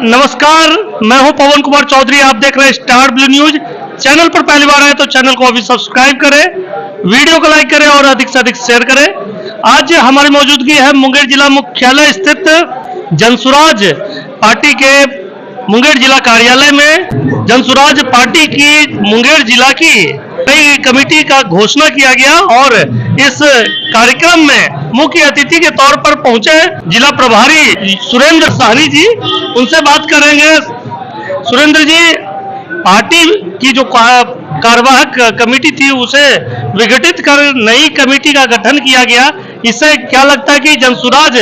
नमस्कार, मैं हूं पवन कुमार चौधरी। आप देख रहे हैं स्टार ब्लू न्यूज। चैनल पर पहली बार आए तो चैनल को अभी सब्सक्राइब करें, वीडियो को लाइक करें और अधिक से अधिक शेयर करें। आज हमारी मौजूदगी है मुंगेर जिला मुख्यालय स्थित जनसुराज पार्टी के मुंगेर जिला कार्यालय में। जनसुराज पार्टी की मुंगेर जिला की नई कमेटी का घोषणा किया गया और इस कार्यक्रम में मुख्य अतिथि के तौर पर पहुंचे जिला प्रभारी सुरेंद्र साहनी जी। उनसे बात करेंगे। सुरेंद्र जी, पार्टी की जो कार्यवाहक कमेटी थी उसे विघटित कर नई कमेटी का गठन किया गया, इससे क्या लगता है कि जनसुराज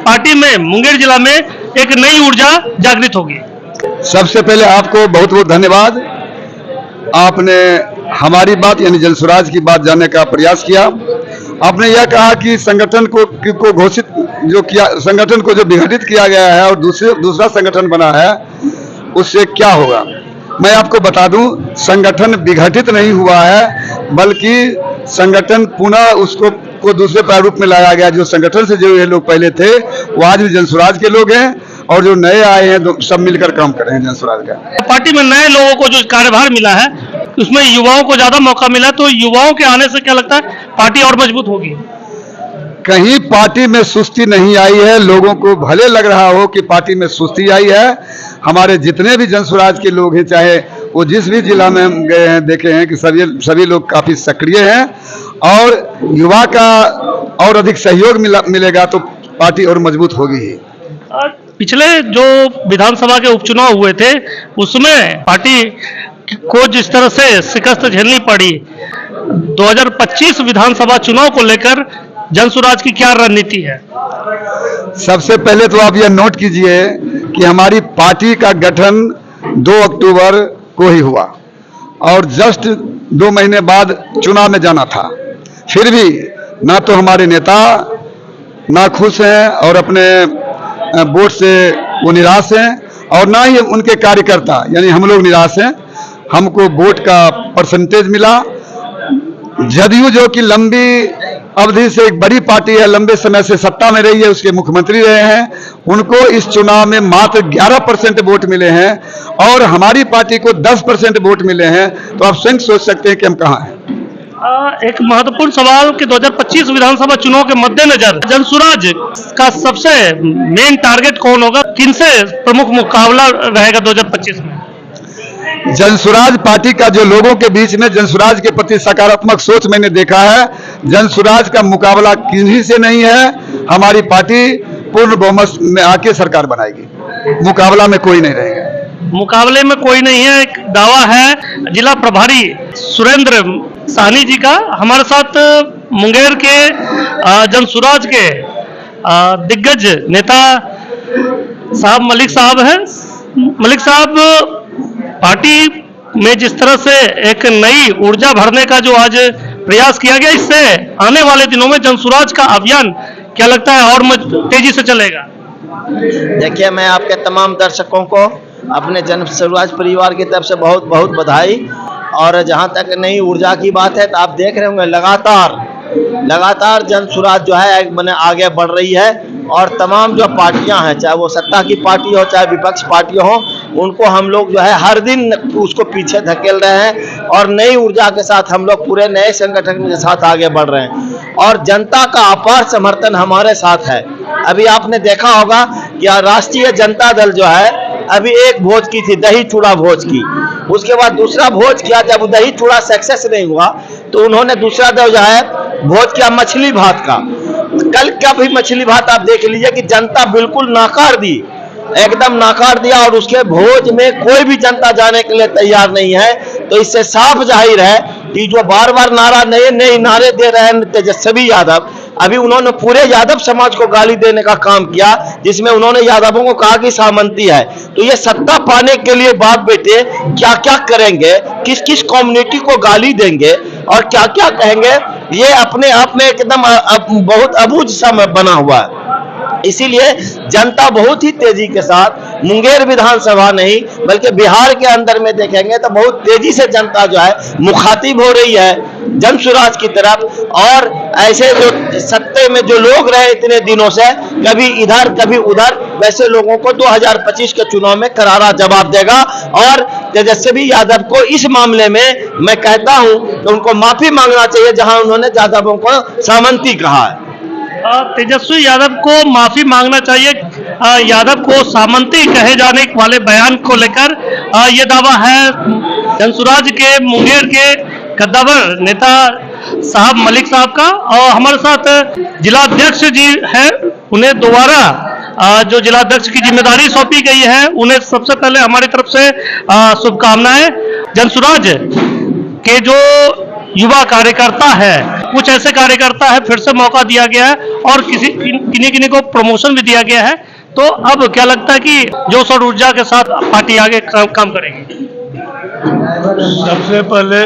पार्टी में मुंगेर जिला में एक नई ऊर्जा जागृत होगी? सबसे पहले आपको बहुत बहुत धन्यवाद। आपने हमारी बात यानी जनसुराज की बात जानने का प्रयास किया। आपने यह कहा कि संगठन को घोषित जो किया, संगठन को जो विघटित किया गया है और दूसरा संगठन बना है, उससे क्या होगा। मैं आपको बता दूं, संगठन विघटित नहीं हुआ है, बल्कि संगठन पुनः उसको दूसरे प्रारूप में लाया गया। जो संगठन से जो ये लोग पहले थे वो आज भी जनसुराज के लोग हैं और जो नए आए हैं सब मिलकर काम कर रहे हैं जनसुराज का। पार्टी में नए लोगों को जो कार्यभार मिला है उसमें युवाओं को ज्यादा मौका मिला, तो युवाओं के आने से क्या लगता है पार्टी और मजबूत होगी? कहीं पार्टी में सुस्ती नहीं आई है। लोगों को भले लग रहा हो कि पार्टी में सुस्ती आई है। हमारे जितने भी जनसुराज के लोग हैं, चाहे वो जिस भी जिला में हम गए हैं, देखे हैं कि सभी लोग काफी सक्रिय हैं और युवा का और अधिक सहयोग मिलेगा तो पार्टी और मजबूत होगी ही। पिछले जो विधानसभा के उपचुनाव हुए थे उसमें पार्टी को जिस तरह से शिकस्त झेलनी पड़ी, 2025 विधानसभा चुनाव को लेकर जनसुराज की क्या रणनीति है? सबसे पहले तो आप यह नोट कीजिए कि हमारी पार्टी का गठन 2 अक्टूबर को ही हुआ और जस्ट 2 महीने बाद चुनाव में जाना था। फिर भी ना तो हमारे नेता ना खुश हैं और अपने वोट से वो निराश हैं और ना ही उनके कार्यकर्ता यानी हम लोग निराश हैं। हमको वोट का परसेंटेज मिला। जदयू जो कि लंबी अवधि से एक बड़ी पार्टी है, लंबे समय से सत्ता में रही है, उसके मुख्यमंत्री रहे हैं, उनको इस चुनाव में मात्र 11% वोट मिले हैं और हमारी पार्टी को 10% वोट मिले हैं। तो आप स्वयं सोच सकते हैं कि हम कहाँ हैं। एक महत्वपूर्ण सवाल कि 2025 विधानसभा चुनाव के मद्देनजर जनसुराज का सबसे मेन टारगेट कौन होगा? किनसे प्रमुख मुकाबला रहेगा 2025 में? जनसुराज पार्टी का जो लोगों के बीच में जनसुराज के प्रति सकारात्मक सोच मैंने देखा है। जनसुराज का मुकाबला किसी से नहीं है। हमारी पार्टी पूर्ण बहुमत में आके सरकार बनाएगी। मुकाबला में कोई नहीं रहेगा। मुकाबले में कोई नहीं है, एक दावा है जिला प्रभारी सुरेंद्र साहनी जी का। हमारे साथ मुंगेर के जनसुराज के दिग्गज नेता साहब मलिक साहब हैं। मलिक साहब, पार्टी में जिस तरह से एक नई ऊर्जा भरने का जो आज प्रयास किया गया, इससे आने वाले दिनों में जनसुराज का अभियान क्या लगता है और तेजी से चलेगा? देखिए, मैं आपके तमाम दर्शकों को अपने जनसुराज परिवार की तरफ से बहुत बहुत बधाई। और जहां तक नई ऊर्जा की बात है तो आप देख रहे होंगे लगातार जनसुराज जो है मैंने आगे बढ़ रही है और तमाम जो पार्टियां हैं, चाहे वो सत्ता की पार्टी हो चाहे विपक्ष पार्टी हो, उनको हम लोग जो है हर दिन उसको पीछे धकेल रहे हैं और नई ऊर्जा के साथ हम लोग पूरे नए संगठन के साथ आगे बढ़ रहे हैं और जनता का अपार समर्थन हमारे साथ है। अभी आपने देखा होगा कि राष्ट्रीय जनता दल जो है अभी एक भोज की थी, दही चूड़ा भोज की। उसके बाद दूसरा भोज किया। जब दही चूड़ा सक्सेस नहीं हुआ तो उन्होंने दूसरा जो है भोज किया मछली भात का। कल का भी मछली भात आप देख लीजिए कि जनता बिल्कुल नाकार दी, एकदम नाकार दिया और उसके भोज में कोई भी जनता जाने के लिए तैयार नहीं है। तो इससे साफ जाहिर है कि जो बार बार नए नारे दे रहे हैं तेजस्वी यादव, अभी उन्होंने पूरे यादव समाज को गाली देने का काम किया, जिसमें उन्होंने यादवों को कहा कि सामंती है। तो ये सत्ता पाने के लिए बाप बेटे क्या क्या करेंगे, किस किस कम्युनिटी को गाली देंगे और क्या क्या कहेंगे, ये अपने आप में एकदम बहुत अबूझ सा बना हुआ है। इसीलिए जनता बहुत ही तेजी के साथ मुंगेर विधानसभा नहीं बल्कि बिहार के अंदर में देखेंगे तो बहुत तेजी से जनता जो है मुखातिब हो रही है जन स्वराज की तरफ। और ऐसे जो सत्ते में जो लोग रहे इतने दिनों से, कभी इधर कभी उधर, वैसे लोगों को 2025 के चुनाव में करारा जवाब देगा। और तेजस्वी यादव को इस मामले में मैं कहता हूं कि उनको माफी मांगना चाहिए जहां उन्होंने यादवों को सामंती कहा है। तेजस्वी यादव को माफी मांगना चाहिए। यादव को सामंती कहे जाने वाले बयान को लेकर ये दावा है जनसुराज के मुंगेर के कद्दावर नेता साहब मलिक साहब का। और हमारे साथ जिलाध्यक्ष जी हैं, उन्हें दोबारा जो जिलाध्यक्ष की जिम्मेदारी सौंपी गई है, उन्हें सबसे पहले हमारी तरफ से शुभकामनाएं। जनसुराज के जो युवा कार्यकर्ता है, कुछ ऐसे कार्यकर्ता है फिर से मौका दिया गया है और किन्हीं को प्रमोशन भी दिया गया है, तो अब क्या लगता है कि जोश और ऊर्जा के साथ पार्टी आगे काम करेगी? सबसे पहले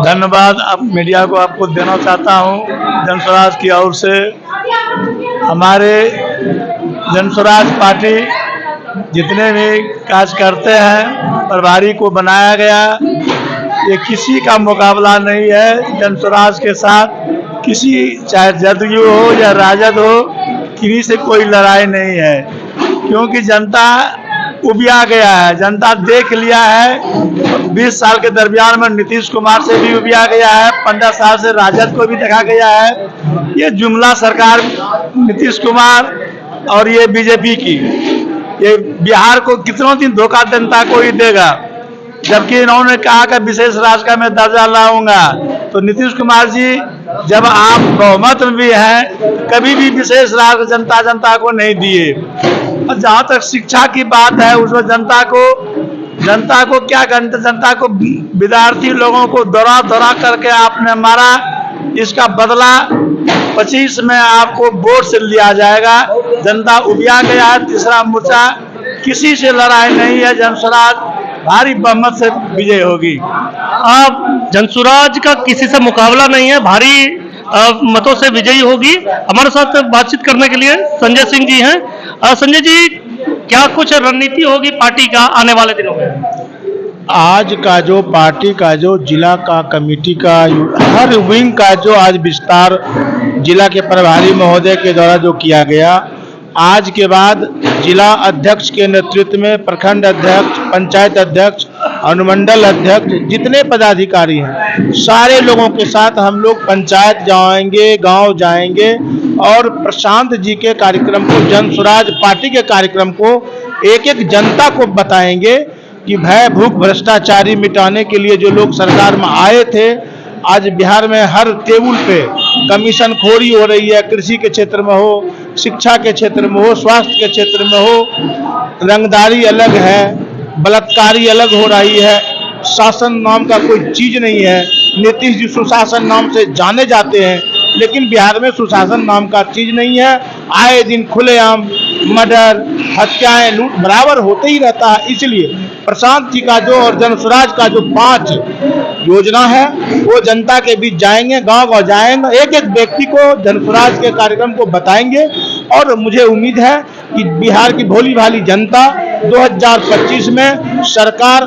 धन्यवाद आप मीडिया को आपको देना चाहता हूं। जनस्वराज की ओर से हमारे जनस्वराज पार्टी जितने भी कार्यकर्ता हैं, प्रभारी को बनाया गया। ये किसी का मुकाबला नहीं है जनस्वराज के साथ। किसी चाहे जदयू हो या राजद हो, किसी से कोई लड़ाई नहीं है, क्योंकि जनता उबिया गया है। जनता देख लिया है 20 साल के दरमियान में नीतीश कुमार से भी उबिया गया है, 15 साल से राजद को भी देखा गया है। ये जुमला सरकार नीतीश कुमार और ये बीजेपी की, ये बिहार को कितनों दिन धोखा जनता को ही देगा। जबकि इन्होंने कहा कि विशेष राज्य का मैं दर्जा लाऊंगा, तो नीतीश कुमार जी जब आप बहुमत में भी हैं, कभी भी विशेष राज्य जनता को नहीं दिए। और जहाँ तक शिक्षा की बात है, उसमें जनता को क्या करना, जनता को विद्यार्थी लोगों को दौरा करके आपने मारा, इसका बदला 25 में आपको वोट से लिया जाएगा। जनता उबिया गया है। तीसरा मोर्चा किसी से लड़ाई नहीं है, जनस्वराज भारी बहुमत से विजय होगी। आप जनसुराज का किसी से मुकाबला नहीं है, भारी मतों से विजयी होगी। हमारे साथ बातचीत करने के लिए संजय सिंह जी हैं। संजय जी, क्या कुछ रणनीति होगी पार्टी का आने वाले दिनों में? आज का जो पार्टी का जो जिला का कमेटी का हर विंग का जो आज विस्तार जिला के प्रभारी महोदय के द्वारा जो किया गया, आज के बाद जिला अध्यक्ष के नेतृत्व में प्रखंड अध्यक्ष, पंचायत अध्यक्ष, अनुमंडल अध्यक्ष, जितने पदाधिकारी हैं, सारे लोगों के साथ हम लोग पंचायत जाएंगे, गांव जाएंगे और प्रशांत जी के कार्यक्रम को, जनस्वराज पार्टी के कार्यक्रम को एक एक जनता को बताएंगे कि भय भूख भ्रष्टाचारी मिटाने के लिए जो लोग सरकार में आए थे, आज बिहार में हर टेबल पे कमीशन खोरी हो रही है। कृषि के क्षेत्र में हो, शिक्षा के क्षेत्र में हो, स्वास्थ्य के क्षेत्र में हो, रंगदारी अलग है, बलात्कारी अलग हो रही है, शासन नाम का कोई चीज नहीं है। नीतीश जी सुशासन नाम से जाने जाते हैं, लेकिन बिहार में सुशासन नाम का चीज नहीं है। आए दिन खुलेआम मर्डर, हत्याएं, लूट बराबर होते ही रहता है। इसलिए प्रशांत जी का जो और जनस्वराज का जो 5 योजना है, वो जनता के बीच जाएंगे, गांव-गांव जाएंगे, एक एक व्यक्ति को जनस्वराज के कार्यक्रम को बताएंगे। और मुझे उम्मीद है कि बिहार की भोली भाली जनता 2025 में सरकार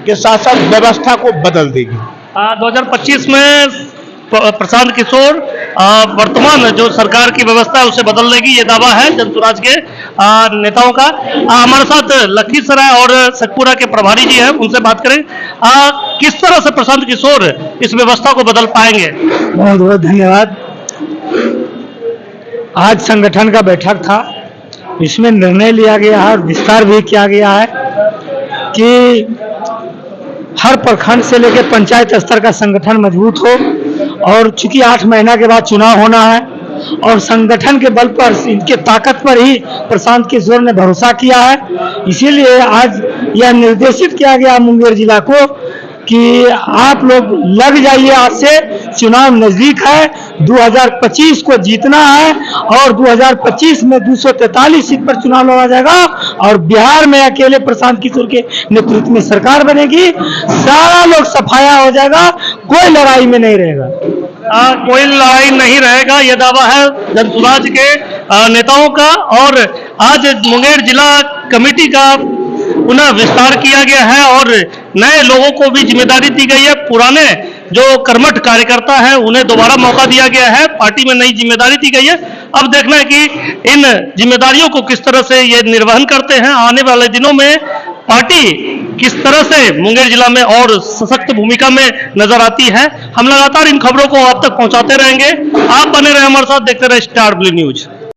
के साथ साथ व्यवस्था को बदल देगी। 2025 में प्रशांत किशोर वर्तमान जो सरकार की व्यवस्था है उसे बदल देगी, ये दावा है जनसुराज के नेताओं का। हमारे साथ लखीसराय और सतपुरा के प्रभारी जी हैं, उनसे बात करें। किस तरह से प्रशांत किशोर इस व्यवस्था को बदल पाएंगे? बहुत बहुत धन्यवाद। आज संगठन का बैठक था, इसमें निर्णय लिया गया है और विस्तार भी किया गया है कि हर प्रखंड से लेकर पंचायत स्तर का संगठन मजबूत हो। और चूंकि 8 महीना के बाद चुनाव होना है और संगठन के बल पर, इनके ताकत पर ही प्रशांत किशोर ने भरोसा किया है, इसीलिए आज यह निर्देशित किया गया मुंगेर जिला को कि आप लोग लग जाइए। आज से चुनाव नजदीक है, 2025 को जीतना है और 2025 में 243 सीट पर चुनाव लड़ा जाएगा और बिहार में अकेले प्रशांत किशोर के नेतृत्व में सरकार बनेगी। सारा लोग सफाया हो जाएगा, कोई लड़ाई में नहीं रहेगा। कोई लड़ाई नहीं रहेगा, यह दावा है जनसुराज के नेताओं का। और आज मुंगेर जिला कमेटी का पुनः विस्तार किया गया है और नए लोगों को भी जिम्मेदारी दी गई है। पुराने जो कर्मठ कार्यकर्ता हैं उन्हें दोबारा मौका दिया गया है, पार्टी में नई जिम्मेदारी दी गई है। अब देखना है कि इन जिम्मेदारियों को किस तरह से ये निर्वहन करते हैं। आने वाले दिनों में पार्टी किस तरह से मुंगेर जिला में और सशक्त भूमिका में नजर आती है, हम लगातार इन खबरों को आप तक पहुंचाते रहेंगे। आप बने रहे हमारे साथ, देखते रहे स्टार ब्लू न्यूज।